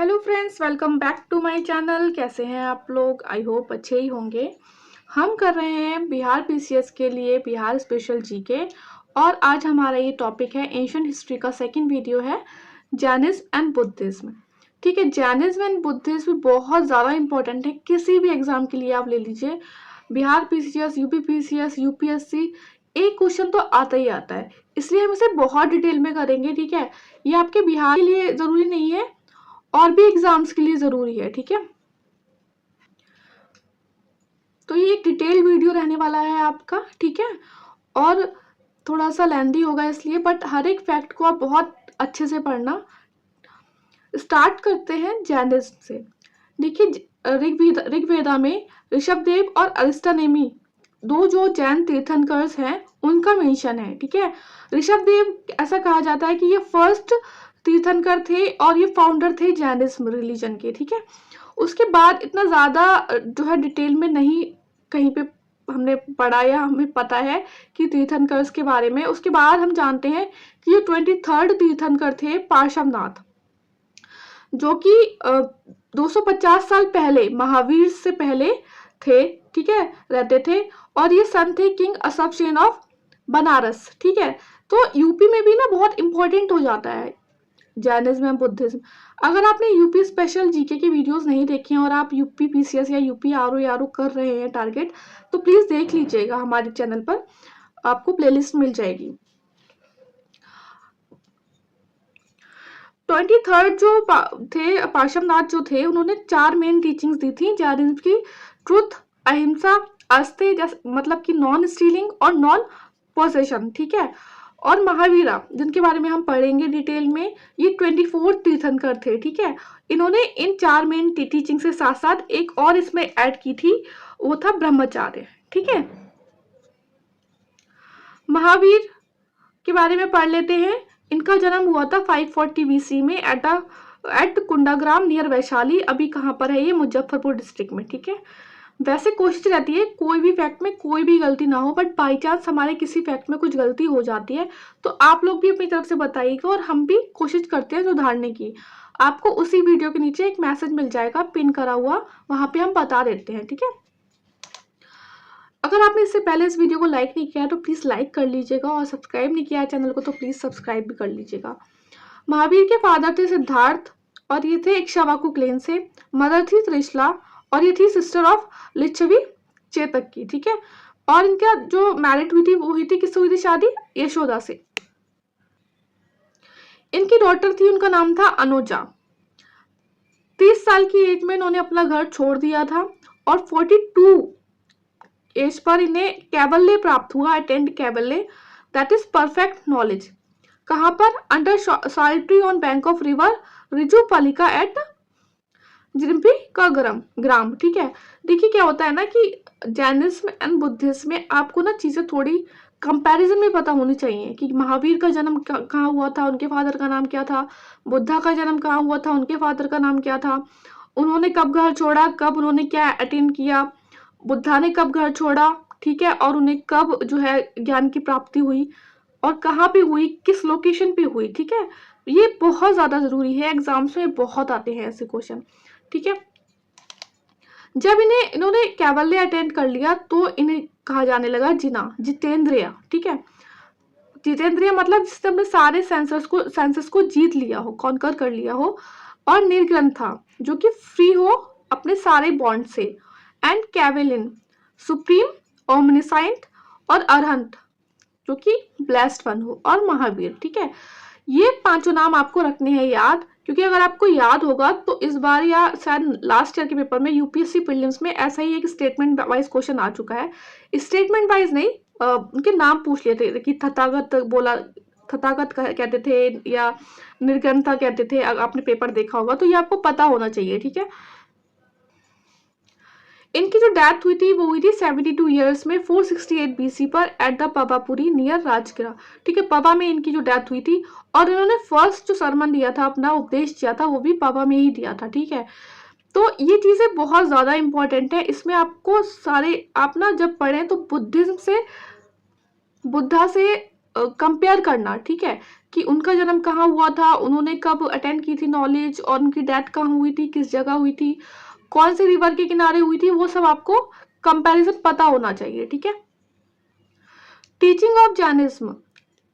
Hello friends, welcome back to my channel. कैसे हैं आप लोग? आई होप अच्छे ही होंगे। हम कर रहे हैं बिहार पीसीएस के लिए बिहार स्पेशल जीके और आज हमारा ये टॉपिक है एंशिएंट हिस्ट्री का सेकंड वीडियो है जैनिज्म एंड बुद्धिज्म। ठीक है, जैनिज्म एंड बुद्धिज्म बहुत ज़्यादा इंपॉर्टेंट है। किसी भी एग्जाम के लिए आप ले लीजिए, Bihar PCS, UP PCS, UPSC, एक क्वेश्चन तो आता ही आता है, इसलिए हम इसे बहुत डिटेल में करेंगे। ठीक है, ये आपके बिहार के लिए ज़रूरी नहीं है और भी एग्जाम्स के लिए ज़रूरी है। ठीक है, तो ये एक डिटेल वीडियो रहने वाला है आपका। ठीक है, और थोड़ा सा लेंदी होगा इसलिए, बट हर एक फैक्ट को आप बहुत अच्छे से पढ़ना। स्टार्ट करते हैं जैनिज्म से। देखिए, ऋग्वेदा में ऋषभदेव और अरिस्टानेमी दो जो जैन तीर्थंकर्स हैं उनका मेंशन है। ठीक है, ऋषभदेव ऐसा कहा जाता है कि ये फर्स्ट तीर्थंकर थे और ये फाउंडर थे जैनिज्म रिलीजन के। ठीक है, उसके बाद इतना ज़्यादा जो है डिटेल में नहीं कहीं पे हमने पढ़ा या हमें पता है कि तीर्थंकर्स के बारे में। उसके बाद हम जानते हैं कि ये 23rd तीर्थंकर थे पार्श्वनाथ, जो कि 250 साल पहले महावीर से पहले थे। ठीक है, रहते थे और ये सन थे किंग अशोकसेन ऑफ बनारस। ठीक है, तो यूपी में भी ना बहुत इंपॉर्टेंट हो जाता है जैनिज्म एंड बुद्धिज्म। अगर आपने यूपी स्पेशल जीके के वीडियोस नहीं देखे हैं और आप यूपी पीसीएस या यूपी आरओ कर रहे हैं टारगेट, तो प्लीज देख लीजिएगा, हमारे चैनल पर आपको प्लेलिस्ट मिल जाएगी। 23rd जो थे पार्श्वनाथ जो थे, उन्होंने 4 मेन टीचिंग्स दी थी जैनिज्म की। ट्रुथ, अहिंसा, अस्ते मतलब कि नॉन स्टीलिंग और नॉन पोसेशन। ठीक है, और महावीरा जिनके बारे में हम पढ़ेंगे डिटेल में, ये 24 तीर्थंकर थे। ठीक है, इन्होंने इन 4 मेन टीचिंग से साथ साथ एक और इसमें ऐड की थी, वो था ब्रह्मचार्य। ठीक है, महावीर के बारे में पढ़ लेते हैं। इनका जन्म हुआ था 540 बीसी में एट कुंडाग्राम नियर वैशाली। अभी कहाँ पर है ये? मुजफ्फरपुर डिस्ट्रिक्ट में। ठीक है, वैसे कोशिश रहती है कोई भी फैक्ट में कोई भी गलती ना हो, बट बाई चांस हमारे किसी फैक्ट में कुछ गलती हो जाती है तो आप लोग भी अपनी तरफ से बताइएगा और हम भी कोशिश करते हैं सुधारने की। आपको उसी वीडियो के नीचे एक मैसेज मिल जाएगा पिन करा हुआ, वहां पे हम बता देते हैं। ठीक है, अगर आपने इससे पहले इस वीडियो को लाइक नहीं किया तो प्लीज़ लाइक कर लीजिएगा और सब्सक्राइब नहीं किया है चैनल को तो प्लीज़ सब्सक्राइब भी कर लीजिएगा। महावीर के फादर थे सिद्धार्थ और ये थे इक्ष्वाकु क्लेन से। मदर थी त्रिशला और ये थी सिस्टर ऑफ लिच्छवी चेतक की। ठीक है, और इनका जो मैरिड हुई थी वो हुई थी, किससे हुई थी शादी? यशोदा से। इनकी डॉटर थी, उनका नाम था अनुजा। 30 साल की एज में इन्होंने अपना घर छोड़ दिया था और 42 एज पर इन्हें कैवल्ले प्राप्त हुआ, अटेंड कैवल्ले, दैट इज परफेक्ट नॉलेज। कहाँ पर? Under solitary on bank of river Rijupalika at जिम्पी का ग्राम। ठीक है, देखिए क्या होता है ना कि जैनिज्म एंड बुद्धिज्म में आपको ना चीजें थोड़ी कंपैरिजन में पता होनी चाहिए कि महावीर का जन्म कहाँ हुआ था, उनके फादर का नाम क्या था, बुद्धा का जन्म कहाँ हुआ था, उनके फादर का नाम क्या था, उन्होंने कब घर छोड़ा, कब उन्होंने क्या अटेंड किया, बुद्धा ने कब घर छोड़ा। ठीक है, और उन्हें कब जो है ज्ञान की प्राप्ति हुई और कहाँ पे हुई, किस लोकेशन पे हुई। ठीक है, ये बहुत ज्यादा जरूरी है, एग्जाम्स में बहुत आते हैं ऐसे क्वेश्चन। ठीक है, जब इन्होंने कैवल्ले अटेंड कर लिया तो इन्हें कहा जाने लगा जितेंद्रिय। ठीक है, जितेंद्रिय मतलब जिसने अपने सारे सेंसस को जीत लिया हो, कॉन्कर कर लिया हो, और निर्ग्रंथा जो कि फ्री हो अपने सारे बॉन्ड से, एंड कैवेलिन सुप्रीम, ओमनिसाइंट और अरहंत जो कि ब्लेस्ड वन हो, और महावीर। ठीक है, ये 5 नाम आपको रखने हैं याद, क्योंकि अगर आपको याद होगा तो इस बार या शायद लास्ट ईयर के पेपर में यूपीएससी प्रीलिम्स में ऐसा ही एक स्टेटमेंट वाइज क्वेश्चन आ चुका है। स्टेटमेंट वाइज नहीं, उनके नाम पूछ लिए थे कि तथागत कहते थे या निर्ग्रंथा कहते थे। अगर आपने पेपर देखा होगा तो ये आपको पता होना चाहिए। ठीक है, इनकी जो डेथ हुई थी वो हुई थी 72 ईयर्स में 468 बीसी पर एट द पवापुरी नियर राजगिरा। ठीक है, पवा में इनकी जो डेथ हुई थी और इन्होंने फर्स्ट जो सरमन दिया था, अपना उपदेश दिया था, वो भी पवा में ही दिया था। ठीक है, तो ये चीजें बहुत ज्यादा इंपॉर्टेंट है। इसमें आपको सारे आप ना जब पढ़ें तो बुद्धा से कंपेयर करना, ठीक है, कि उनका जन्म कहाँ हुआ था, उन्होंने कब अटेंड की थी नॉलेज, और उनकी डेथ कहाँ हुई थी, किस जगह हुई थी, कौन से रिवर के किनारे हुई थी, वो सब आपको कंपैरिजन पता होना चाहिए, ठीक है। टीचिंग ऑफ जैनिज्म,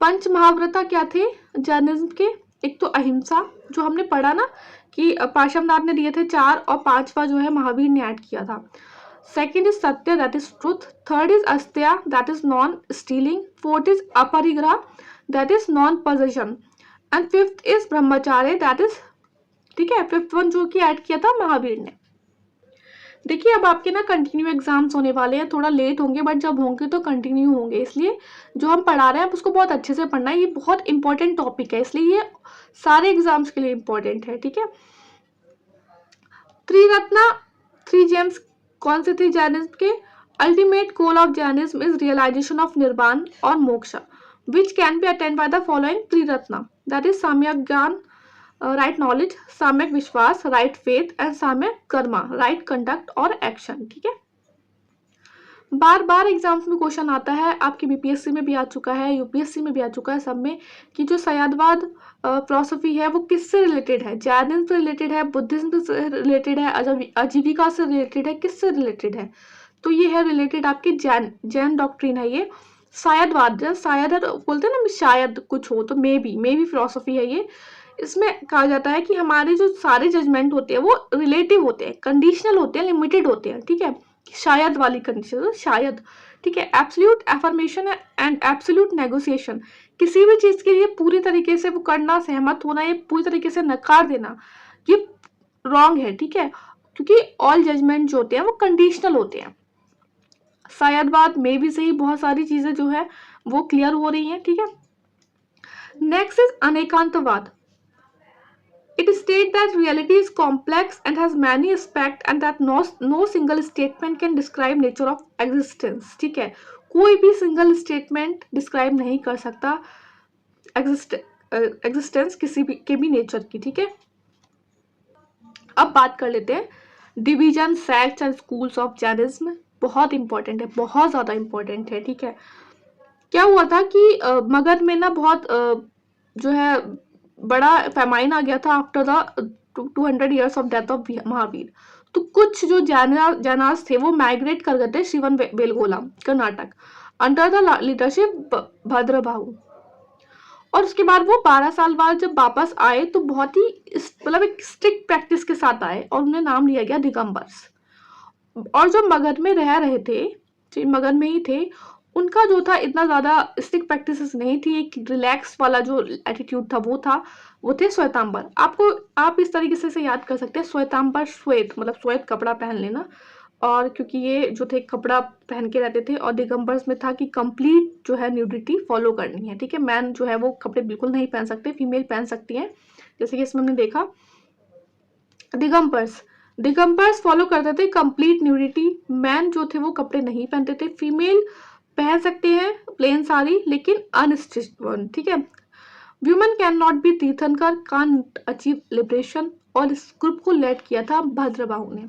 पंच महाव्रता क्या थे जैनिज्म के? एक तो अहिंसा, जो हमने पढ़ा ना कि पार्श्वनाथ ने दिए थे 4, और 5वां जो है महावीर ने ऐड किया था। सेकेंड इज सत्य, that is truth. Third is अस्त्या, that is non stealing. Fourth is अपरिग्रह, that is non possession. And fifth is ब्रह्मचार्य, दैट इज, ठीक है, फिफ्थ वन जो कि ऐड किया था महावीर ने। देखिए अब आपके ना कंटिन्यू एग्जाम्स होने वाले हैं, थोड़ा लेट होंगे बट जब होंगे तो कंटिन्यू होंगे, इसलिए जो हम पढ़ा रहे हैं आप उसको बहुत अच्छे से पढ़ना है। ये बहुत इंपॉर्टेंट टॉपिक है, इसलिए ये सारे एग्जाम्स के लिए इंपॉर्टेंट है, ठीक है। त्रिरत्ना, 3 जेम्स कौन से थे जैनिज्म के? Ultimate goal of jainism is realisation of nirvana और moksha, which can be attained by the following triratna, that is samyak gyan, right knowledge, samyak vishwas, right faith, and samyak karma, right conduct और एक्शन, ठीक है। बार बार एग्जाम्स में क्वेश्चन आता है, आपके बीपीएससी में भी आ चुका है, यूपीएससी में भी आ चुका है, सब में, कि जो सयादवाद फिलॉसफी है वो किससे रिलेटेड है? जैनिज्म से रिलेटेड है, बुद्धिज्म से रिलेटेड है, आजीविका से रिलेटेड है, किससे रिलेटेड है? तो ये है रिलेटेड आपकी जैन डॉक्ट्रिन है ये। शायदवाद, शायद बोलते हैं ना, शायद कुछ हो, तो मे बी फिलॉसफी है ये। इसमें कहा जाता है कि हमारे जो सारे जजमेंट होते हैं वो रिलेटिव होते हैं, कंडीशनल होते हैं, लिमिटेड होते हैं, ठीक है। शायद वाली कंडीशन, शायद, ठीक है। Absolute affirmation and absolute negotiation, किसी भी चीज के लिए पूरी तरीके से वो करना, सहमत होना, ये पूरी तरीके से नकार देना, ये रॉन्ग है, ठीक है, क्योंकि ऑल जजमेंट जो होते हैं वो कंडीशनल होते हैं। शायदवाद में भी सही, बहुत सारी चीजें जो है वो क्लियर हो रही हैं, ठीक है। Next is anekantavada. It states that reality is complex and has many aspects and that no single statement can describe nature of existence, ठीक है, कोई भी सिंगल स्टेटमेंट डिस्क्राइब नहीं कर सकता एग्जिस्टेंस किसी भी के भी नेचर की, ठीक है। अब बात कर लेते हैं division, sects and schools of Jainism. बहुत इंपॉर्टेंट है, बहुत ज्यादा इंपॉर्टेंट है, ठीक है। क्या हुआ था कि मगध में ना बहुत जो है बड़ा फैमाइन आ गया था after the 200 years of death of Mahavir. तो कुछ जो जैनास थे वो माइग्रेट कर गए थे Shravana Belagola, Karnataka, under the leadership Bhadrabahu. और उसके बाद वो 12 साल बाद जब वापस आए तो बहुत ही मतलब एक स्ट्रिक्ट प्रैक्टिस के साथ आए और उन्हें नाम लिया गया दिगंबर्स। और जो मगध में रह रहे थे, जो मगध में ही थे, उनका जो था इतना ज्यादा स्ट्रिक्ट प्रैक्टिसेस नहीं थी, एक रिलैक्स वाला जो एटीट्यूड था वो थे श्वेतांबर। आपको आप इस तरीके से याद कर सकते हैं, श्वेतांबर, श्वेत मतलब श्वेत कपड़ा पहन लेना, और क्योंकि ये जो थे कपड़ा पहन के रहते थे, और दिगंबर्स में था कि कंप्लीट जो है न्यूडिटी फॉलो करनी है, ठीक है। मैन जो है वो कपड़े बिल्कुल नहीं पहन सकते, फीमेल पहन सकती हैं, जैसे कि इसमें हमने देखा। दिगंबर्स फॉलो करते थे कंप्लीट न्यूडिटी, मैन जो थे वो कपड़े नहीं पहनते थे, फीमेल पहन सकते हैं प्लेन साड़ी लेकिन अनस्टिच्ड वन, ठीक है। वुमेन कैन नॉट बी तीर्थंकर, कांट अचीव लिबरेशन, और इस ग्रुप को लेड किया था भद्रबाहु ने।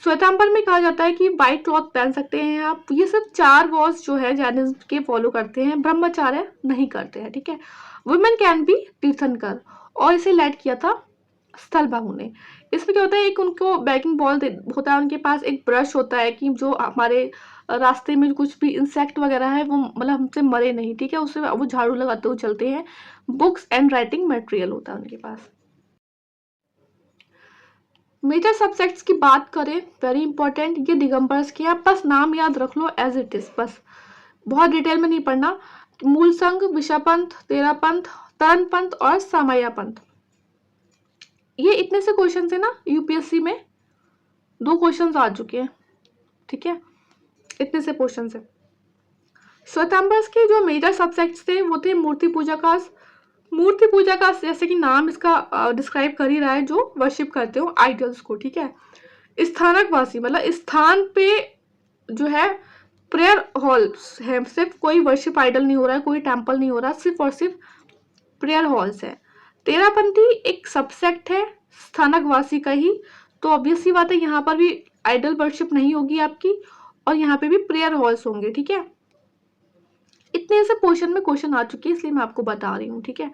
श्वेतांबर में कहा जाता है कि व्हाइट क्लॉथ पहन सकते हैं आप। ये सब 4 वॉल्स जो है जैनिज्म के फॉलो करते हैं, ब्रह्मचार्य नहीं करते हैं, ठीक है। वुमेन कैन बी तीर्थंकर, और इसे लेड किया था स्थलबाहु ने। इसमें क्या होता है, एक उनको बैकिंग बॉल होता है, उनके पास एक ब्रश होता है कि जो हमारे रास्ते में कुछ भी इंसेक्ट वगैरह है वो मतलब हमसे मरे नहीं, ठीक है, उससे वो झाड़ू लगाते हुए चलते हैं। बुक्स एंड राइटिंग मटेरियल होता है उनके पास। मेजर सब्जेक्ट्स की बात करें, वेरी इंपॉर्टेंट, ये दिगंबर्स के, आप बस नाम याद रख लो एज इट इज, बस बहुत डिटेल में नहीं पढ़ना। मूल संघ, विशापंथ, तेरापंथ, तरन पंथ और सामया पंथ। ये इतने से क्वेश्चन है ना, यूपीएससी में 2 क्वेश्चन आ चुके हैं, ठीक है, इतने से क्वेश्चन है। श्वेतांबर्स के जो मेजर सब्जेक्ट्स थे वो थे मूर्ति पूजा का जैसे कि नाम इसका डिस्क्राइब कर ही रहा है, जो वर्शिप करते हो आइडल्स को, ठीक है। स्थानकवासी मतलब स्थान पे जो है प्रेयर हॉल्स है, सिर्फ कोई वर्शिप आइडल नहीं हो रहा है, कोई टेम्पल नहीं हो रहा, सिर्फ और सिर्फ प्रेयर हॉल्स है। तेरापंथी एक सबसेक्ट है स्थानकवासी का ही, तो ऑब्वियसली बात है यहाँ पर भी आइडल वर्शिप नहीं होगी आपकी, और यहाँ पे भी प्रेयर हॉल्स होंगे, ठीक है। इतने से पोर्शन में क्वेश्चन आ चुके हैं, इसलिए मैं आपको बता रही हूँ, ठीक है।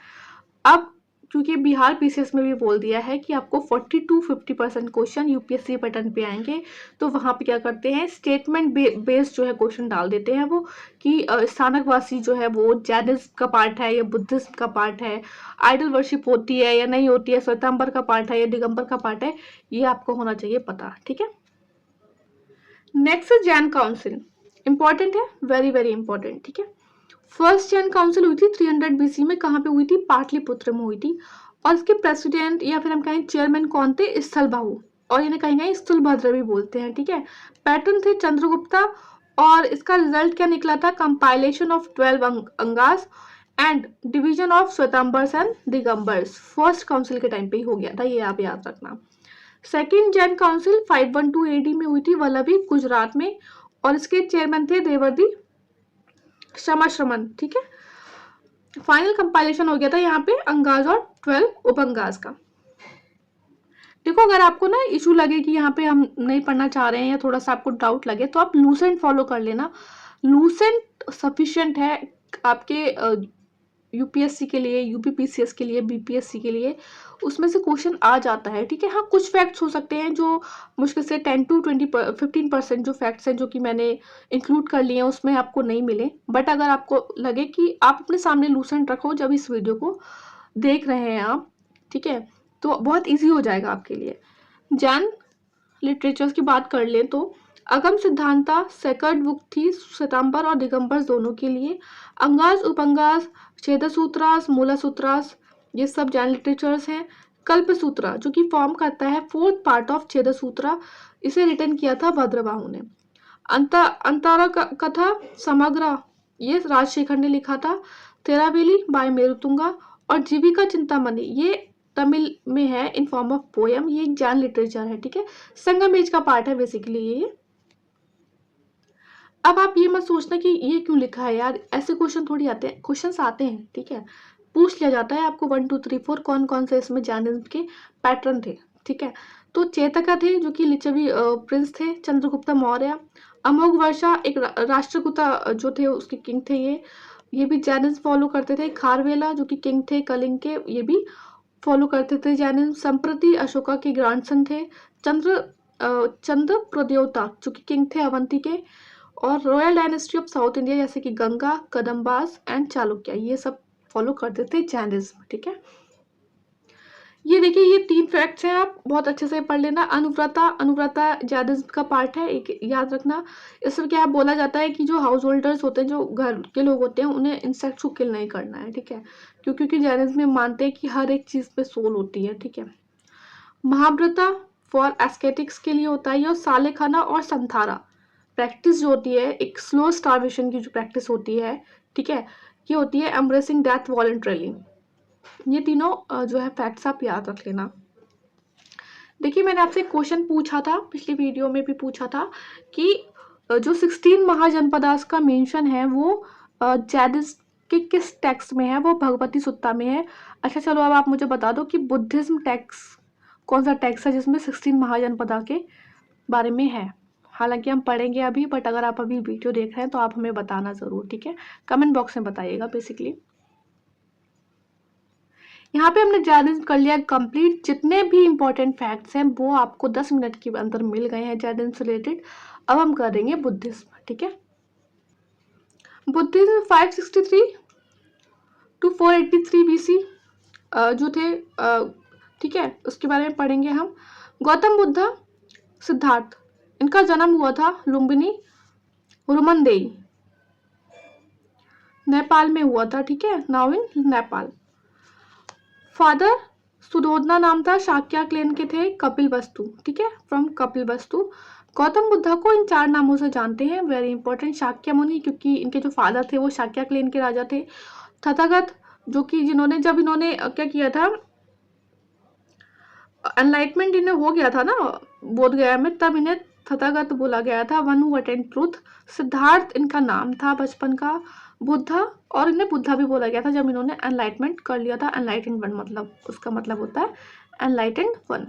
अब क्योंकि बिहार पीसीएस में भी बोल दिया है कि आपको 40-50% क्वेश्चन यूपीएससी पैटर्न पे आएंगे, तो वहाँ पे क्या करते हैं, स्टेटमेंट बेस्ड जो है क्वेश्चन डाल देते हैं वो, कि स्थानकवासी जो है वो जैनिज्म का पार्ट है या बुद्धिज्म का पार्ट है, आइडल वर्शिप होती है या नहीं होती है, श्वेतांबर का पार्ट है या दिगंबर का पार्ट है, ये आपको होना चाहिए पता, ठीक है। नेक्स्ट जैन काउंसिल, इंपॉर्टेंट है, वेरी वेरी इंपॉर्टेंट, ठीक है। फर्स्ट जैन काउंसिल हुई थी 300 बीसी में, कहाँ पे हुई थी, पाटलिपुत्र में हुई थी। और इसके प्रेसिडेंट या फिर हम कहें चेयरमैन कौन थे, स्थलभाहु, और इन्हें कहीं स्थूलभद्र भी बोलते हैं, ठीक है। पैटर्न थे चंद्रगुप्ता, और इसका रिजल्ट क्या निकला था, compilation of 12 angas and division of Shvetambars and Digambars. First council के टाइम पे ही हो गया था, ये आप याद रखना। सेकेंड जैन काउंसिल 512 एडी में हुई थी वल्लभी, गुजरात में, और इसके चेयरमैन थे देवर्दी श्रमण, ठीक है। फाइनल कंपाइलेशन हो गया था यहाँ पे अंगाज और 12 उपअंगाज का। देखो, अगर आपको ना इशू लगे कि यहाँ पे हम नहीं पढ़ना चाह रहे हैं या थोड़ा सा आपको डाउट लगे, तो आप लूसेंट फॉलो कर लेना। लूसेंट सफिशिएंट है आपके यूपीएससी के लिए, यूपीपीसीएस के लिए, बीपीएससी के लिए, उसमें से क्वेश्चन आ जाता है, ठीक है। हाँ, कुछ फैक्ट्स हो सकते हैं जो मुश्किल से 10-15% जो फैक्ट्स हैं जो कि मैंने इंक्लूड कर लिए हैं उसमें आपको नहीं मिले, बट अगर आपको लगे कि आप अपने सामने लूसेंट रखो जब इस वीडियो को देख रहे हैं आप, ठीक है, तो बहुत ईजी हो जाएगा आपके लिए। जैन लिटरेचर्स की बात कर लें तो अगम सिद्धांता सेकंड बुक थी श्वेतांबर और दिगंबर दोनों के लिए। अंगास, उपअंगास, छेदसूत्रास, मूलसूत्रास, ये सब जैन लिटरेचर्स हैं। कल्पसूत्रा जो कि फॉर्म करता है 4th पार्ट ऑफ छेदसूत्रा, इसे रिटर्न किया था भद्रबाहु ने। अंतरा कथा समग्र, ये राजशेखर ने लिखा था। तेरावेली बाय मेरुतुंगा, और जीविका चिंतामणि, ये तमिल में है इन फॉर्म ऑफ पोयम, ये एक जैन लिटरेचर है, ठीक है। संगम एज का पार्ट है बेसिकली ये। अब आप ये मत सोचना कि ये क्यों लिखा है यार, ऐसे क्वेश्चन थोड़ी आते हैं, क्वेश्चंस आते हैं, ठीक है, पूछ लिया जाता है आपको 1 2 3 4 कौन कौन से इसमें जैनिज्म के पैटर्न थे, ठीक है। तो चेतका थे जो कि लिच्छवी प्रिंस थे, चंद्रगुप्ता मौर्य, अमोघ वर्षा एक राष्ट्रकूटा जो थे उसके किंग थे, ये भी जैनिज्म फॉलो करते थे। खारवेला जो कि किंग थे कलिंग के, ये भी फॉलो करते थे जैनिज्म। संप्रति अशोका के ग्रैंडसन थे। चंद्र प्रद्योता जो कि किंग थे अवंती के, और royal dynasty of south India जैसे कि गंगा, कदम्बास एंड चालुक्य, ये सब फॉलो करते थे जैनिज्म, ठीक है। ये देखिए, ये 3 फैक्ट्स हैं, आप बहुत अच्छे से पढ़ लेना। अनुव्रता जैनिज्म का पार्ट है, एक याद रखना। इसमें क्या बोला जाता है कि जो हाउस होल्डर्स होते हैं, जो घर के लोग होते हैं, उन्हें इंसेक्ट्स को किल नहीं करना है, ठीक है, क्योंकि जैनिज्म में मानते हैं कि हर एक चीज पे सोल होती है, ठीक है। महाव्रता फॉर एस्केटिक्स के लिए होता है, और सालेखाना और संथारा प्रैक्टिस जो होती है, एक स्लो स्टार्वेशन की जो प्रैक्टिस होती है, ठीक है, ये होती है एम्ब्रेसिंग डेथ वॉलंटरली। ये तीनों जो है फैक्ट्स आप याद रख लेना। देखिए, मैंने आपसे क्वेश्चन पूछा था, पिछली वीडियो में भी पूछा था कि जो 16 महाजनपदास का मेंशन है वो जैनिज्म के किस टेक्स्ट में है, वो भगवती सुत्ता में है। अच्छा चलो, अब आप मुझे बता दो कि बुद्धिज्म टेक्स्ट कौन सा टेक्स्ट है जिसमें 16 महाजनपदा के बारे में है। हालांकि हम पढ़ेंगे अभी, बट अगर आप अभी वीडियो देख रहे हैं तो आप हमें बताना ज़रूर, ठीक है, कमेंट बॉक्स में बताइएगा। बेसिकली यहाँ पे हमने जैनिज्म कर लिया कंप्लीट। जितने भी इंपॉर्टेंट फैक्ट्स हैं वो आपको 10 मिनट के अंदर मिल गए हैं जैनिज्म से रिलेटेड। अब हम करेंगे बुद्धिज्म, ठीक है। बुद्धिज्म 563 to 483 बीसी जो थे, ठीक है, उसके बारे में पढ़ेंगे हम। गौतम बुद्ध, सिद्धार्थ, इनका जन्म हुआ था लुम्बिनी रुमनदेई, नेपाल में हुआ था, ठीक है, now in Nepal. Father Suddhodana नाम था, शाक्या क्लेन के थे, कपिल वस्तु, ठीक है, फ्रॉम कपिल वस्तु। गौतम बुद्ध को इन 4 नामों से जानते हैं, वेरी इंपॉर्टेंट। शाक्य मुनि, क्योंकि इनके जो फादर थे वो शाक्या क्लेन के राजा थे। तथागत, जो कि जब इन्होंने क्या किया था, एनलाइटमेंट इन्हें हो गया था ना बोध गया में, तब इन्हें तथागत बोला गया था, one who attend truth. Siddharth इनका नाम था बचपन का। बुद्धा, और इन्हें बुद्धा भी बोला गया था जब इन्होंने एनलाइटमेंट कर लिया था। एनलाइटेंड वन मतलब, उसका मतलब होता है एनलाइटेंड वन।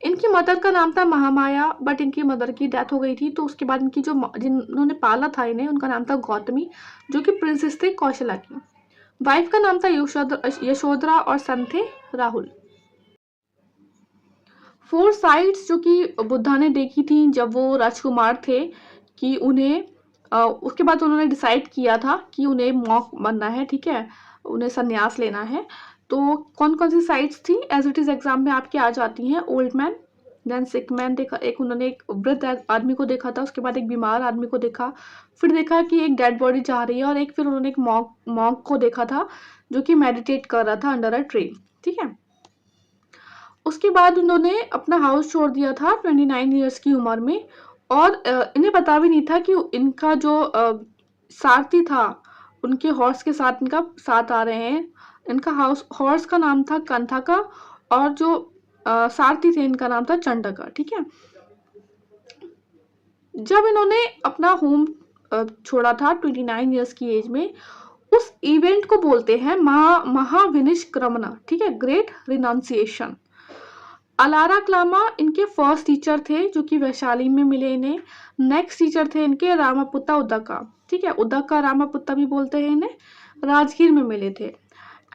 इनकी मदर का नाम था महामाया, बट इनकी मदर की डेथ हो गई थी, तो उसके बाद इनकी जो जिन्होंने पाला था इन्हें, उनका नाम था गौतमी, जो कि प्रिंसेस थे कौशला की। वाइफ का नाम था यशोधरा और सन थे राहुल। 4 साइट्स जो कि बुद्धा ने देखी थी जब वो राजकुमार थे, कि उन्हें उसके बाद उन्होंने डिसाइड किया था कि उन्हें मॉन्क बनना है, ठीक है, उन्हें संन्यास लेना है। तो कौन कौन सी साइट्स थी, एज इट इज एग्जाम में आपके आ जाती हैं। Old man, then sick man देखा, एक उन्होंने एक वृद्ध आदमी को देखा था, उसके बाद एक बीमार आदमी को देखा, फिर देखा कि एक डेड बॉडी जा रही है, और एक फिर उन्होंने एक मॉन्क को देखा था जो कि मेडिटेट कर रहा था अंडर अ ट्री, ठीक है। उसके बाद उन्होंने अपना हाउस छोड़ दिया था 29 ईयर्स की उम्र में, और इन्हें पता भी नहीं था कि इनका जो सारथी था, उनके हॉर्स के साथ इनका साथ आ रहे हैं। इनका हॉर्स का नाम था कंथका, और जो सारथी थे इनका नाम था चंडका, ठीक है। जब इन्होंने अपना होम छोड़ा था 29 ईयर्स की एज में, उस इवेंट को बोलते हैं महाविनिष्क्रमण, ठीक है, ग्रेट रिनाउंसिएशन। अलारा क्लामा इनके फर्स्ट टीचर थे, जो कि वैशाली में मिले इन्हें। नेक्स्ट टीचर थे इनके रामापुत्ता उदका, ठीक है, उदका रामापुत्ता भी बोलते हैं इन्हें, राजगीर में मिले थे।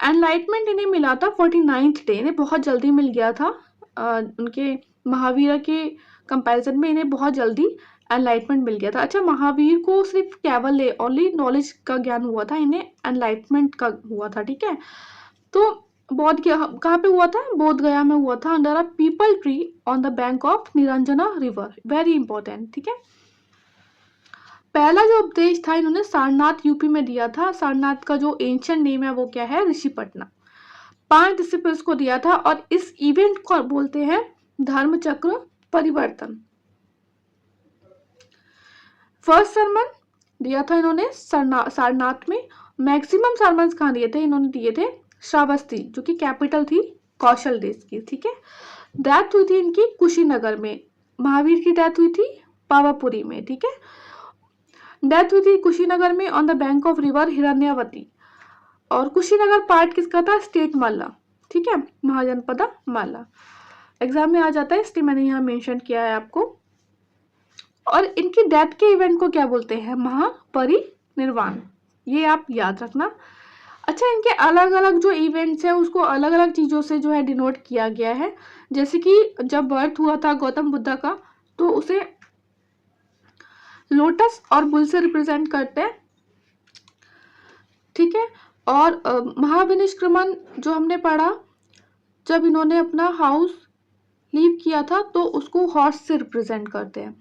एनलाइटमेंट इन्हें मिला था 49th डे, इन्हें बहुत जल्दी मिल गया था। उनके महावीर के कंपैरिजन में इन्हें बहुत जल्दी एनलाइटमेंट मिल गया था। अच्छा, महावीर को सिर्फ केवल ओनली नॉलेज का ज्ञान हुआ था, इन्हें एनलाइटमेंट का हुआ था, ठीक है। तो बोध गया कहाँ पे हुआ था, बोध गया में हुआ था, under a people tree on the bank of Niranjana river, very important, ठीक है। पहला जो उपदेश था इन्होंने सारनाथ यूपी में दिया था। सारनाथ का जो एंशिएंट नेम है वो क्या है, ऋषिपटना। 5 डिसिपल्स को दिया था, और इस इवेंट को बोलते हैं धर्म चक्र परिवर्तन। फर्स्ट सरमन दिया था इन्होंने सारनाथ में। मैक्सिमम सरमन कहाँ दिए थे, इन्होंने दिए थे श्रावस्ती, जो कि कैपिटल थी कौशल देश की, ठीक है। डेथ हुई थी इनकी कुशीनगर में। महावीर की डेथ हुई थी पावापुरी में, ठीक है। डेथ हुई थी कुशीनगर में on the bank of river Hiranyavati. और कुशीनगर पार्ट किसका था, स्टेट माला, ठीक है, महाजनपदा माला। एग्जाम में आ जाता है, इसलिए मैंने यहाँ मेंशन किया है आपको। और इनकी डेथ के इवेंट को क्या बोलते हैं, महापरिनिर्वाण, ये आप याद रखना। अच्छा, इनके अलग अलग जो इवेंट्स हैं उसको अलग अलग चीज़ों से जो है डिनोट किया गया है। जैसे कि जब बर्थ हुआ था गौतम बुद्धा का, तो उसे लोटस और बुल से रिप्रेजेंट करते हैं, ठीक है। और महाविनिष्क्रमण जो हमने पढ़ा, जब इन्होंने अपना हाउस लीव किया था, तो उसको हॉर्स से रिप्रेजेंट करते हैं।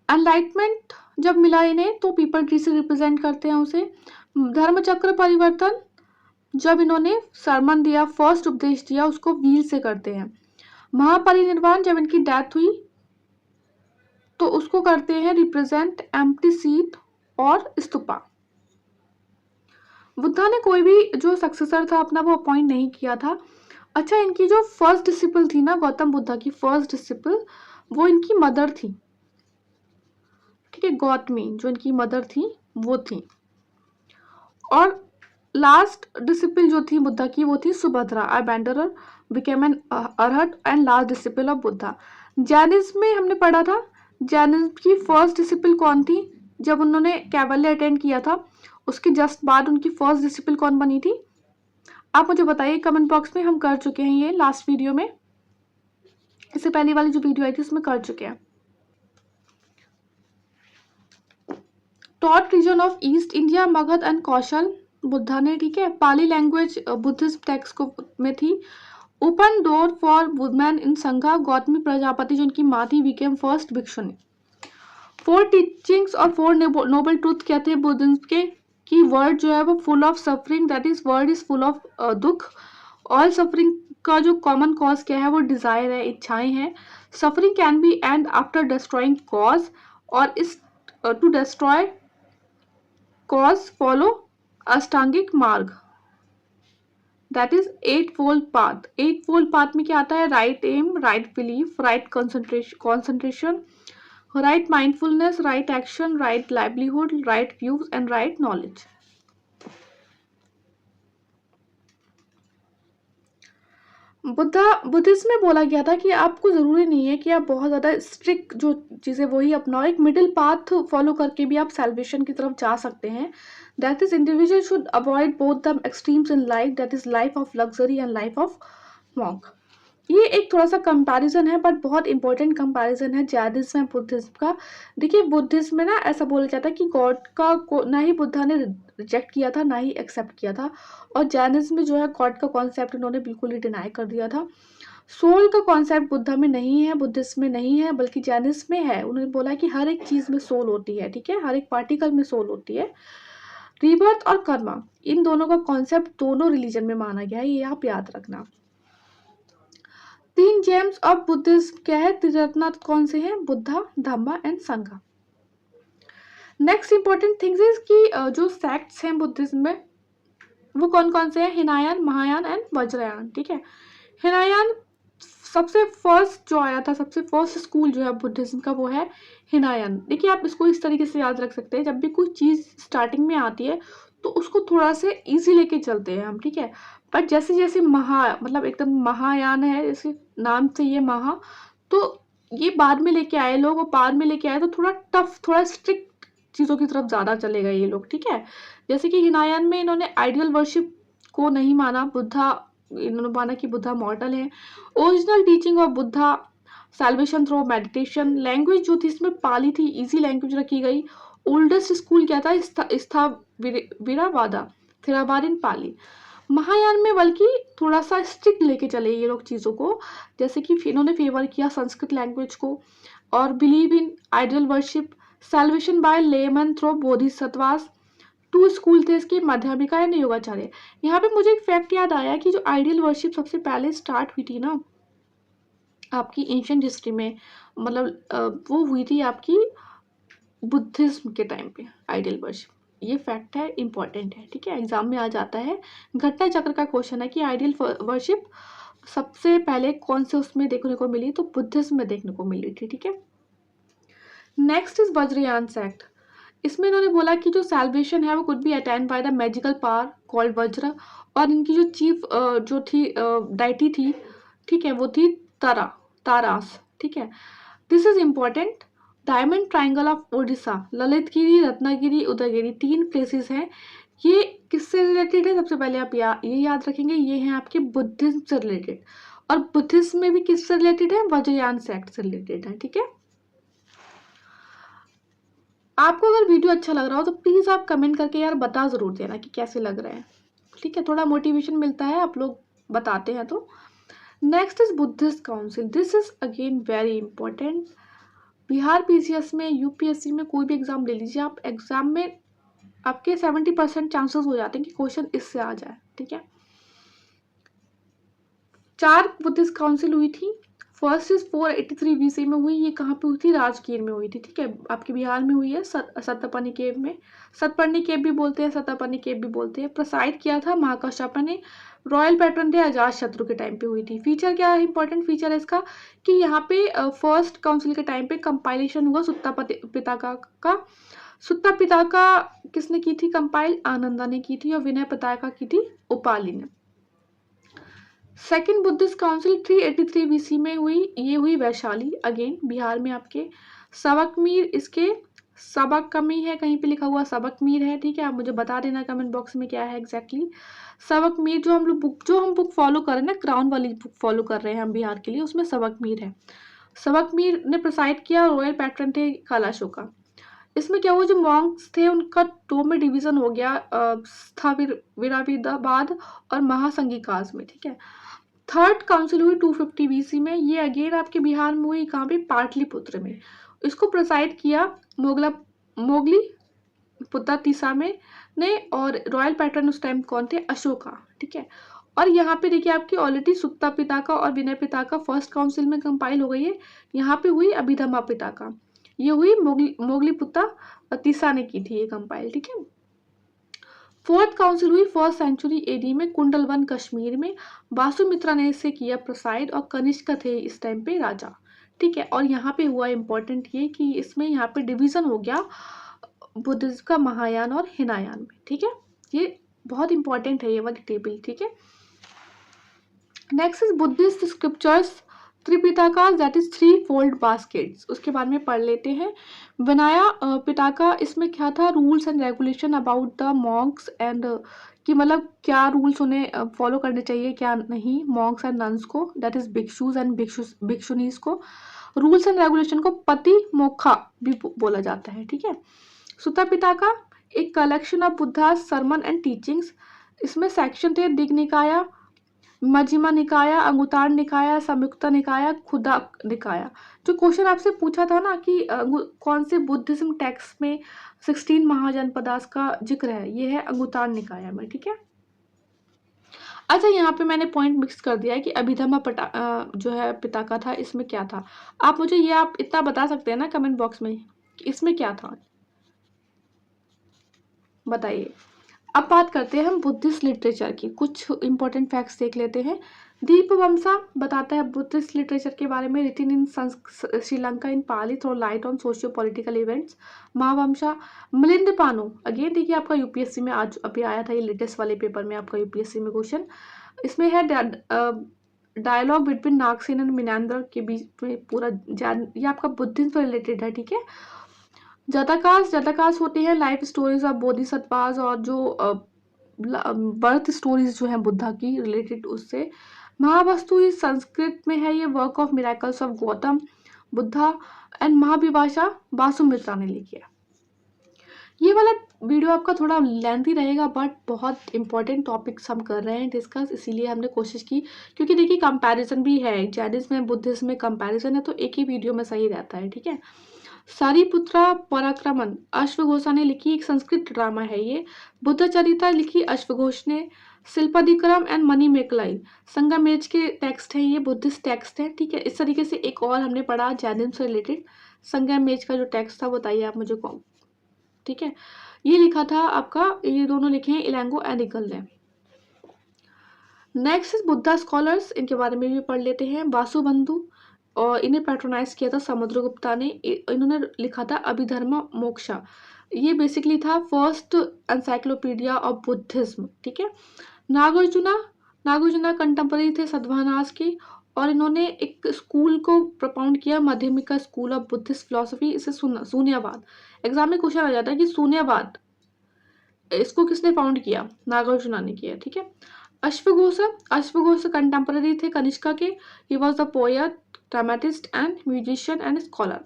एनलाइटमेंट जब मिला इन्हें, तो पीपल ट्री से रिप्रेजेंट करते हैं उसे। धर्म चक्र परिवर्तन जब इन्होंने सरमन दिया, फर्स्ट उपदेश दिया, उसको व्हील से करते हैं। महापरिनिर्वाण जब इनकी डेथ हुई, तो उसको करते हैं रिप्रेजेंट एम्प्टी सीट और स्तूपा। बुद्धा ने कोई भी जो सक्सेसर था अपना वो अपॉइंट नहीं किया था। अच्छा, इनकी जो फर्स्ट डिसिपल थी ना, गौतम बुद्धा की फर्स्ट डिसिपल, वो इनकी मदर थी, ठीक है, गौतमी जो इनकी मदर थी वो थी। और लास्ट डिसिपल जो थी बुद्धा की वो थी Subhadra, a wanderer, became an arhat and last disciple of Buddha. Jainism में हमने पढ़ा था, जैनिज्म की फर्स्ट डिसिपल कौन थी, जब उन्होंने कैवल्य अटेंड किया था उसके जस्ट बाद उनकी फर्स्ट डिसिपल कौन बनी थी, आप मुझे बताइए कमेंट बॉक्स में। हम कर चुके हैं ये लास्ट वीडियो में, इससे पहले वाली जो वीडियो आई थी उसमें कर चुके हैं। Taught region of east India, Magadha and Kaushal, Buddha ने, ठीक है। पाली लैंग्वेज बुद्धिस्ट टेक्स्ट को में थी। Open door for women in संघा, गौतमी प्रजापति जो इनकी माँ थी, बिकेम फर्स्ट भिक्षुनी। 4 टीचिंग्स और 4 नोबल ट्रूथ क्या थे बुद्धिज्म के, कि वर्ड जो है वो full of suffering, that is word is full of दुख। ऑल सफरिंग का जो कॉमन कॉज क्या है, वो डिजायर है, इच्छाएं हैं। Suffering can be and after destroying cause, और इस टू डिस्ट्रॉय कॉज फॉलो अष्टांगिक मार्ग, that is 8-fold path. 8-fold path में क्या आता है, right aim, right belief, right concentration, right mindfulness, right action, right livelihood, right views and right Buddhism में बोला गया था कि आपको ज़रूरी नहीं है कि आप बहुत ज़्यादा स्ट्रिक्ट जो चीज़ें वही अपनाओ, एक मिडिल पाथ फॉलो करके भी आप सैल्वेशन की तरफ जा सकते हैं। That is individual should avoid both the extremes in life, that is life of luxury and life of monk. ये एक थोड़ा सा कंपैरिजन है बट बहुत इंपॉर्टेंट कंपैरिजन है जैनिज्म एंड बुद्धिज्म का। देखिए बुद्धिज्म में ना ऐसा बोला जाता है कि गॉड का को ना ही बुद्धा ने रिजेक्ट किया था ना ही एक्सेप्ट किया था, और जैनिज्म में जो है गॉड का कॉन्सेप्ट उन्होंने बिल्कुल ही डिनाई कर दिया था। सोल का कॉन्सेप्ट बुद्धा में नहीं है, बुद्धिज्म में नहीं है, बल्कि जैनिज्म में है। उन्होंने बोला कि हर एक चीज़ में सोल होती है, ठीक है, हर एक पार्टिकल में सोल होती है। रीबर्थ और कर्मा, इन दोनों का कॉन्सेप्ट दोनों रिलीजन में माना गया है, ये आप याद रखना। 3 जेम्स ऑफ बुद्धिज्म क्या है, त्रिरत्न कौन से हैं, बुद्धा, धम्मा एंड संघा। नेक्स्ट इंपॉर्टेंट थिंग्स इज कि जो सेक्ट्स हैं बुद्धिज्म में वो कौन कौन से हैं, हिनायान, महायान एंड वज्रयान, ठीक है। हिनायान सबसे फर्स्ट जो आया था, सबसे फर्स्ट स्कूल जो है बुद्धिज्म का वो है हिनायान। देखिए आप इसको इस तरीके से याद रख सकते हैं, जब भी कोई चीज़ स्टार्टिंग में आती है तो उसको थोड़ा से इजी लेके चलते हैं हम, ठीक है। बट जैसे जैसे मतलब एकदम महायान है, जैसे नाम से ये महा, तो ये बाद में लेके आए लोग, और बाद में लेके आए तो थोड़ा टफ, थोड़ा स्ट्रिक्ट चीज़ों की तरफ ज़्यादा चले गए ये लोग, ठीक है। जैसे कि हिनायान में इन्होंने आइडियल वर्शिप को नहीं माना, बुद्धा, इन्होंने माना कि बुद्धा मॉर्टल है। Original teaching of Buddha, salvation through meditation. Language जो थी इसमें पाली थी, इजी लैंग्वेज रखी गई। ओल्डेस्ट स्कूल क्या था, विरावादा, थिरावादिन पाली। महायान में बल्कि थोड़ा सा स्ट्रिक्ट लेके चले ये लोग चीज़ों को, जैसे कि इन्होंने फेवर किया संस्कृत लैंग्वेज को, और believe in ideal worship, salvation by laymen through bodhisattvas. 2 school थे इसके, माध्यमिका एंड योगाचार्य। यहाँ पे मुझे एक फैक्ट याद आया कि जो आइडियल वर्शिप सबसे पहले स्टार्ट हुई थी ना आपकी एंशिएंट हिस्ट्री में, मतलब वो हुई थी आपकी बुद्धिज्म के टाइम पे, आइडियल वर्शिप। ये फैक्ट है, इंपॉर्टेंट है, ठीक है, एग्जाम में आ जाता है। घटना चक्र का क्वेश्चन है कि आइडियल वर्शिप सबसे पहले कौन से उसमें देखने को मिली, तो बुद्धिज्म में देखने को मिली थी, ठीक है। Next is Vajrayana sect. इसमें इन्होंने बोला कि जो सैल्वेशन है वो could be attained by the magical power called वज्र, और इनकी जो चीफ जो थी डाइटी थी, ठीक है, वो थी तारास, ठीक है। This is important. Diamond triangle of Odisha, Lalitgiri, Ratnagiri, Udayagiri, 3 places हैं। ये किससे रिलेटेड है, सबसे पहले आप ये याद रखेंगे, ये हैं आपके बुद्धिज्म से रिलेटेड, और बुद्धिज्म में भी किससे रिलेटेड है, वज्रयान सेक्ट से रिलेटेड है, ठीक है। आपको अगर वीडियो अच्छा लग रहा हो तो प्लीज़ आप कमेंट करके यार बता ज़रूर देना कि कैसे लग रहा है, ठीक है, थोड़ा मोटिवेशन मिलता है आप लोग बताते हैं तो। Next is Buddhist council, this is again very important. Bihar PCS में, यूपीएससी में, कोई भी एग्जाम ले लीजिए आप, एग्जाम में आपके 70% चांसेस हो जाते हैं कि क्वेश्चन इससे आ जाए, ठीक है। 4 बुद्धिस्ट काउंसिल हुई थी। फर्स्ट इज 483 BC में हुई, ये कहाँ पे हुई थी, राजगीर में हुई थी, ठीक है, आपके बिहार में हुई है, सत्तपनी केव में। सतपनी केव भी बोलते हैं, सत्तपनी केव भी बोलते हैं। प्रोसाइड किया था महाकाश्यप ने। रॉयल पैटर्न थे अजात शत्रु के टाइम पे हुई थी। फीचर क्या है, इंपॉर्टेंट फीचर है इसका कि यहाँ पे फर्स्ट काउंसिल के टाइम पे कंपाइलेशन हुआ सुत्ता पिताका। सुत्ता पिताका किसने की थी कंपाइल, आनंदा ने की थी, और विनय पिताका की थी उपाली ने। सेकेंड बुद्धिस्ट काउंसिल 383 BC में हुई, ये हुई वैशाली, अगेन बिहार में आपके। सबकमीर, इसके सबक कमी है, कहीं पे लिखा हुआ सबकमीर है, ठीक है, आप मुझे बता देना कमेंट बॉक्स में क्या है एग्जैक्टली। सबकमीर जो हम बुक फॉलो कर रहे हैं ना, क्राउन वाली बुक फॉलो कर रहे हैं हम बिहार के लिए, उसमें सबकमीर है। सबकमीर ने प्रिसाइड किया, रॉयल पैटर्न थे कालाशोका। इसमें क्या हुआ, जो मॉन्क्स थे उनका 2 में डिवीजन हो गया, स्थाविराविदाबाद और महासंगिकाज में, ठीक है। थर्ड काउंसिल हुई 250 BC में, ये अगेन आपके बिहार में हुई, कहाँ पे, पाटलिपुत्र में। इसको प्रोसाइड किया मोगली पुत्ता तीसा में ने, और रॉयल पैटर्न उस टाइम कौन थे, अशोका, ठीक है। और यहाँ पे देखिए आपकी ऑलरेडी सुत्ता पिताका और विनय पिताका फर्स्ट काउंसिल में कंपाइल हो गई है। यहाँ पे हुई अभिधम्मा पिताका, ये हुई मोगली पुत्ता तीसा ने की थी ये कंपाइल, ठीक है। फोर्थ काउंसिल हुई 1st सेंचुरी AD में, कुंडलवन कश्मीर में। वासुमित्रा ने इसे किया प्रोसाइड, और कनिष्क थे इस टाइम पे राजा, ठीक है। और यहाँ पे हुआ इंपॉर्टेंट ये कि इसमें यहाँ पे डिवीजन हो गया बुद्धिज्म का महायान और हिनायान में, ठीक है। ये बहुत इंपॉर्टेंट है ये वाली टेबल, ठीक है। Next is buddhist scriptures Tripitaka, that is three fold baskets, उसके बारे में पढ़ लेते हैं। विनया पिटाका, इसमें क्या था, rules and regulation about the Monks and, कि मतलब क्या रूल्स उन्हें फॉलो करने चाहिए क्या नहीं, मॉन्क्स एंड नन्स को, दैट इज भिक्षुज एंड भिक्षुनीज को। रूल्स एंड रेगुलेशन को पति मोक्षा भी बोला जाता है, ठीक है। सुता पिटाका एक collection of Buddha sermon and teachings, इसमें सेक्शन थे दिग्निकाया, मज्क्धिमा निकाया, अंगुत्तर निकाया, संयुक्त निकाया, खुदा निकाया। जो क्वेश्चन आपसे पूछा था ना कि कौन से बुद्धिज्म टेक्स्ट में 16 महाजनपदास का जिक्र है, ये है अंगुत्तर निकाया में, ठीक है। अच्छा, यहाँ पे मैंने पॉइंट मिक्स कर दिया है कि अभिधम्म जो है पिटाका था, इसमें क्या था। आप मुझे ये आप इतना बता सकते हैं ना कमेंट बॉक्स में कि इसमें क्या था, बताइए। अब बात करते हैं हम बुद्धिस्ट लिटरेचर की, कुछ इंपॉर्टेंट फैक्ट्स देख लेते हैं। दीपवंसा बताता है बुद्धिस्ट लिटरेचर के बारे में, written in Sri Lanka in Pali, throw light on socio political events. Mahavamsa Milinda Pano, again देखिए आपका यूपीएससी में आज अभी आया था, ये लेटेस्ट वाले पेपर में आपका यूपीएससी में क्वेश्चन, इसमें है डायलॉग बिटवीन नागसेन एंड मिनांदर के बीच में पूरा ये आपका बुद्धिज्म से रिलेटेड है, ठीक है। जातकास होते हैं लाइफ स्टोरीज ऑफ बोधिसत्वास, और जो बर्थ स्टोरीज जो हैं बुद्धा की रिलेटेड उससे। महावस्तु इस संस्कृत में है, ये work of miracles of Gautama Buddha and Mahavibhasha Vasumitra ने लिखी है। ये वाला वीडियो आपका थोड़ा लेंथी रहेगा, बट बहुत इंपॉर्टेंट टॉपिक्स हम कर रहे हैं डिस्कस, इसीलिए हमने कोशिश की, क्योंकि देखिए कंपैरिजन भी है, जैनिज्म में बुद्धिज्म में कंपैरिजन है, तो एक ही वीडियो में सही रहता है, ठीक है। सारिपुत्रा पराक्रमन अश्वघोषा ने लिखी, एक संस्कृत ड्रामा है ये। बुद्ध चरिता लिखी अश्वघोष ने। शिल्पादिक्रम एंड मनी मेकलाई संगमेश के टेक्स्ट हैं, ये बुद्धिस्ट टेक्स्ट है, ठीक है। इस तरीके से एक और हमने पढ़ा जैनिज्म से रिलेटेड, संगमेश का जो टेक्स्ट था बताइए आप मुझे कौन, ठीक है। ये लिखा था आपका, ये दोनों लिखे हैं इलांगो एंड इगल ने। नेक्स्ट इज बुद्धा स्कॉलर्स, इनके बारे में भी पढ़ लेते हैं। वासुबंधु, और इन्हें पैट्रोनाइज किया था समुद्रगुप्ता ने, इन्होंने लिखा था अभिधर्म मोक्षा, ये बेसिकली था फर्स्ट एनसाइक्लोपीडिया ऑफ बुद्धिज्म, ठीक है। नागार्जुना कंटेम्पररी थे सद्भावनास के, और इन्होंने एक स्कूल को प्रपाउंड किया, Madhyamika school of Buddhist philosophy, इसे शून्यवाद, एग्जाम में क्वेश्चन आ जाता है कि शून्यवाद इसको किसने फाउंड किया, नागार्जुना ने किया, ठीक है। अश्वघोष कंटेम्पररी थे कनिष्का के, he was the poet, dramatist and musician and scholar.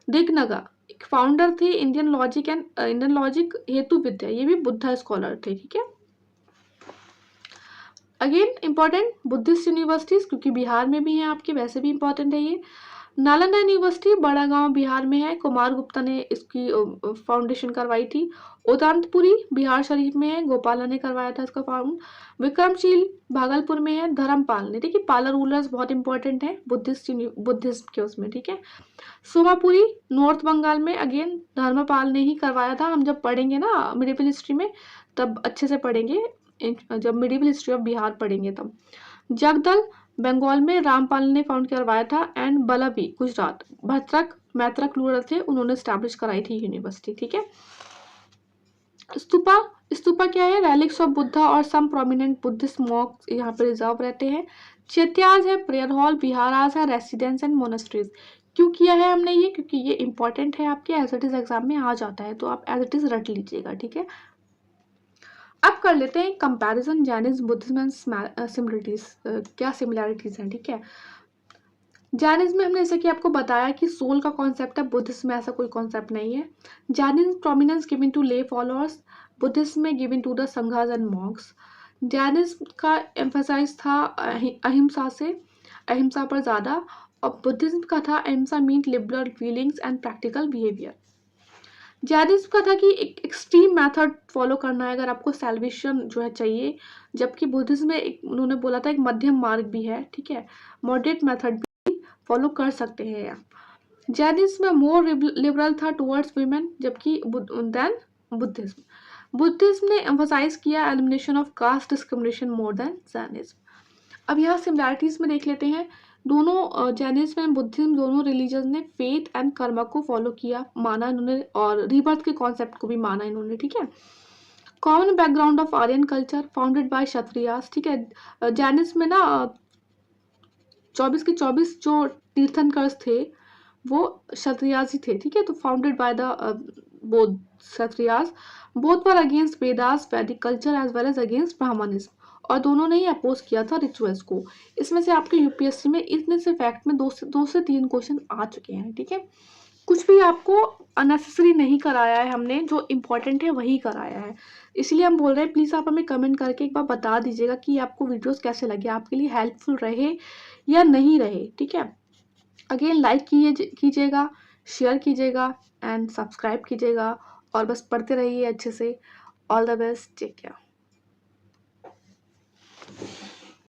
Dignaga एक फाउंडर थे इंडियन लॉजिक हेतु विद्या, ये भी बुद्धा स्कॉलर थे, ठीक है। अगेन इंपॉर्टेंट बुद्धिस्ट यूनिवर्सिटीज, क्योंकि बिहार में भी है आपके, वैसे भी इंपॉर्टेंट है ये। नालंदा यूनिवर्सिटी बड़ा गांव बिहार में है, कुमार गुप्ता ने इसकी फाउंडेशन करवाई थी। उदांतपुरी बिहार शरीफ में है, गोपाला ने करवाया था इसका फाउंड। विक्रमशील भागलपुर में है, धर्मपाल ने, देखिए पाला रूलर्स बहुत इंपॉर्टेंट है बुद्धिज्म के उसमें, ठीक है। सोमापुरी नॉर्थ बंगाल में, अगेन धर्मपाल ने ही करवाया था, हम जब पढ़ेंगे ना मिडिवल हिस्ट्री में तब अच्छे से पढ़ेंगे, जब मिडिवल हिस्ट्री ऑफ बिहार पढ़ेंगे तब। जगदल बंगाल में रामपाल ने फाउंड करवाया था, एंड बलबी गुजरात भत्रक मैत्रक रूलर थे, उन्होंने स्टैब्लिश कराई थी यूनिवर्सिटी, ठीक है। स्तूपा क्या है, रेलिक्स ऑफ बुद्धा और सम प्रोमिनेंट बुद्धिस्ट मॉन्क्स यहाँ पे रिजर्व रहते हैं। चैत्याज है, प्रेयर हॉल, विहारास है, रेसिडेंस एंड मोनेस्ट्रीज। क्यों किया है हमने ये, क्योंकि ये इंपॉर्टेंट है आपके, एज इट इज एग्जाम में आ जाता है, तो आप एज इट इज रट लीजिएगा, ठीक है। अब कर लेते हैं comparison Jainism Buddhism and similarities, क्या सिमिलैरिटीज हैं, ठीक है। जैनिज्म में हमने जैसे कि आपको बताया कि सोल का कॉन्सेप्ट है, बुद्धिज्म में ऐसा कोई कॉन्सेप्ट नहीं है। Jainism prominence given to lay followers, buddhism में given to the sanghas and monks. Jainism का एम्फसाइज था अहिंसा पर ज़्यादा, और बुद्धिज्म का था ahimsa mean liberal feelings and practical behaviour. Jainism का था कि एक एक्सट्रीम मेथड फॉलो करना है अगर आपको सेल्वेशन जो है चाहिए, जबकि बुद्धिज्म में उन्होंने बोला था एक मध्यम मार्ग भी है, ठीक है, मॉडरेट मेथड भी फॉलो कर सकते हैं आप। जैनिज्म में मोर लिबरल था टुवर्ड्स वीमेन, जबकि देन बुद्धिज्म ने एम्फसाइज किया elimination of caste discrimination more than Jainism. अब यहाँ सिमिलैरिटीज में देख लेते हैं, दोनों जैनिज्म एंड बुद्धिज्म दोनों रिलीजन ने फेथ एंड कर्म को फॉलो किया, माना इन्होंने, और रीबर्थ के कॉन्सेप्ट को भी माना इन्होंने, ठीक है। Common background of Aryan culture founded by Kshatriyas, ठीक है। जैनिज्म में ना 24 के 24 जो तीर्थंकर्स थे वो क्षत्रियाज ही थे, ठीक है। तो founded by the both Kshatriyas, both were against Vedas Vedic culture as well as against brahmanism, और दोनों ने ही अपोज किया था रिचुअल्स को। इसमें से आपके यूपीएससी में इतने से फैक्ट में दो से तीन क्वेश्चन आ चुके हैं, ठीक है। कुछ भी आपको अननेसेसरी नहीं कराया है हमने, जो इम्पोर्टेंट है वही कराया है। इसलिए हम बोल रहे हैं प्लीज़ आप हमें कमेंट करके एक बार बता दीजिएगा कि आपको वीडियोस कैसे लगे, आपके लिए हेल्पफुल रहे या नहीं रहे, ठीक है। अगेन लाइक कीजिएगा, शेयर कीजिएगा एंड सब्सक्राइब कीजिएगा, और बस पढ़ते रहिए अच्छे से। All the best, take care.